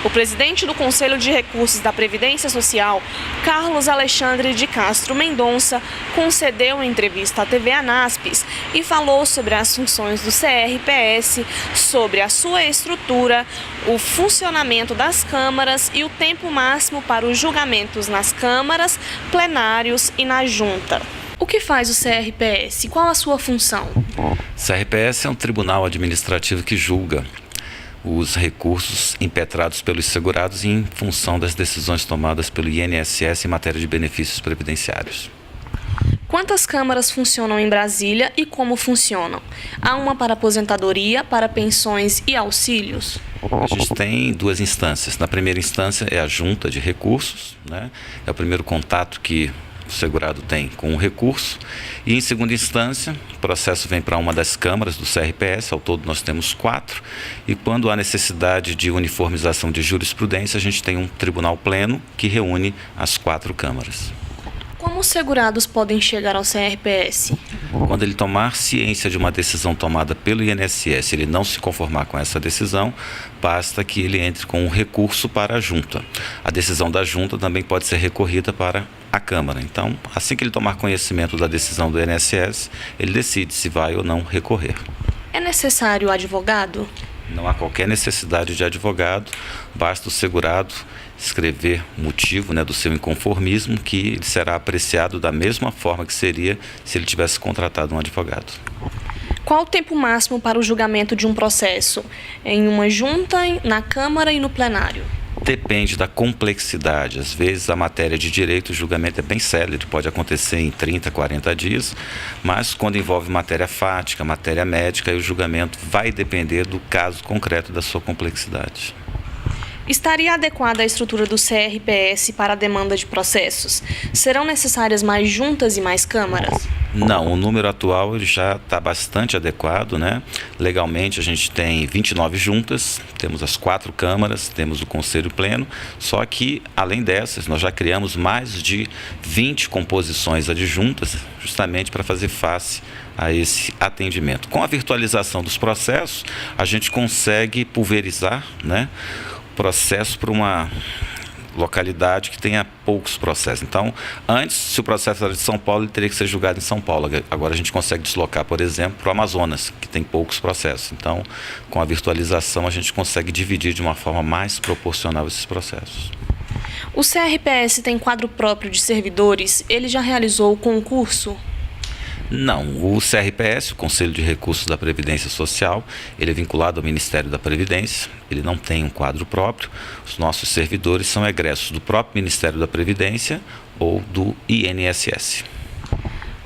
O presidente do Conselho de Recursos da Previdência Social, Carlos Alexandre de Castro Mendonça, concedeu entrevista à TV Anaspes e falou sobre as funções do CRPS, sobre a sua estrutura, o funcionamento das câmaras e o tempo máximo para os julgamentos nas câmaras, plenários e na junta. O que faz o CRPS? Qual a sua função? O CRPS é um tribunal administrativo que julga os recursos impetrados pelos segurados em função das decisões tomadas pelo INSS em matéria de benefícios previdenciários. Quantas câmaras funcionam em Brasília e como funcionam? Há uma para aposentadoria, para pensões e auxílios? A gente tem duas instâncias. Na primeira instância é a junta de recursos, né? É o primeiro contato que o segurado tem com o recurso, e em segunda instância o processo vem para uma das câmaras do CRPS, ao todo nós temos 4, e quando há necessidade de uniformização de jurisprudência, a gente tem um tribunal pleno que reúne as 4 câmaras. Como os segurados podem chegar ao CRPS? Quando ele tomar ciência de uma decisão tomada pelo INSS, ele não se conformar com essa decisão, basta que ele entre com um recurso para a junta. A decisão da junta também pode ser recorrida para a Câmara. Então, assim que ele tomar conhecimento da decisão do INSS, ele decide se vai ou não recorrer. É necessário advogado? Não há qualquer necessidade de advogado, basta o segurado escrever o motivo, do seu inconformismo, que ele será apreciado da mesma forma que seria se ele tivesse contratado um advogado. Qual o tempo máximo para o julgamento de um processo? Em uma junta, na Câmara e no plenário? Depende da complexidade. Às vezes a matéria de direito, o julgamento é bem célere, pode acontecer em 30, 40 dias, mas quando envolve matéria fática, matéria médica, aí o julgamento vai depender do caso concreto, da sua complexidade. Estaria adequada a estrutura do CRPS para a demanda de processos? Serão necessárias mais juntas e mais câmaras? Não, o número atual ele já está bastante adequado, Legalmente a gente tem 29 juntas, temos as 4 câmaras, temos o Conselho Pleno, só que além dessas nós já criamos mais de 20 composições adjuntas, justamente para fazer face a esse atendimento. Com a virtualização dos processos, a gente consegue pulverizar, processo para uma localidade que tenha poucos processos. Então, antes, se o processo era de São Paulo, ele teria que ser julgado em São Paulo. Agora a gente consegue deslocar, por exemplo, para o Amazonas, que tem poucos processos. Então, com a virtualização, a gente consegue dividir de uma forma mais proporcional esses processos. O CRPS tem quadro próprio de servidores? Ele já realizou o concurso? Não, o CRPS, o Conselho de Recursos da Previdência Social, ele é vinculado ao Ministério da Previdência, ele não tem um quadro próprio, os nossos servidores são egressos do próprio Ministério da Previdência ou do INSS.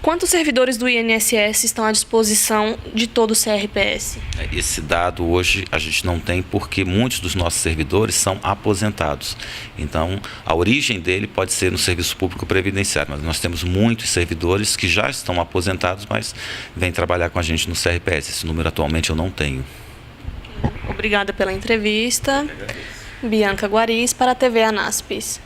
Quantos servidores do INSS estão à disposição de todo o CRPS? Esse dado hoje a gente não tem porque muitos dos nossos servidores são aposentados. Então, a origem dele pode ser no serviço público previdenciário, mas nós temos muitos servidores que já estão aposentados, mas vêm trabalhar com a gente no CRPS. Esse número atualmente eu não tenho. Obrigada pela entrevista. Bianca Guariz para a TV Anaspes.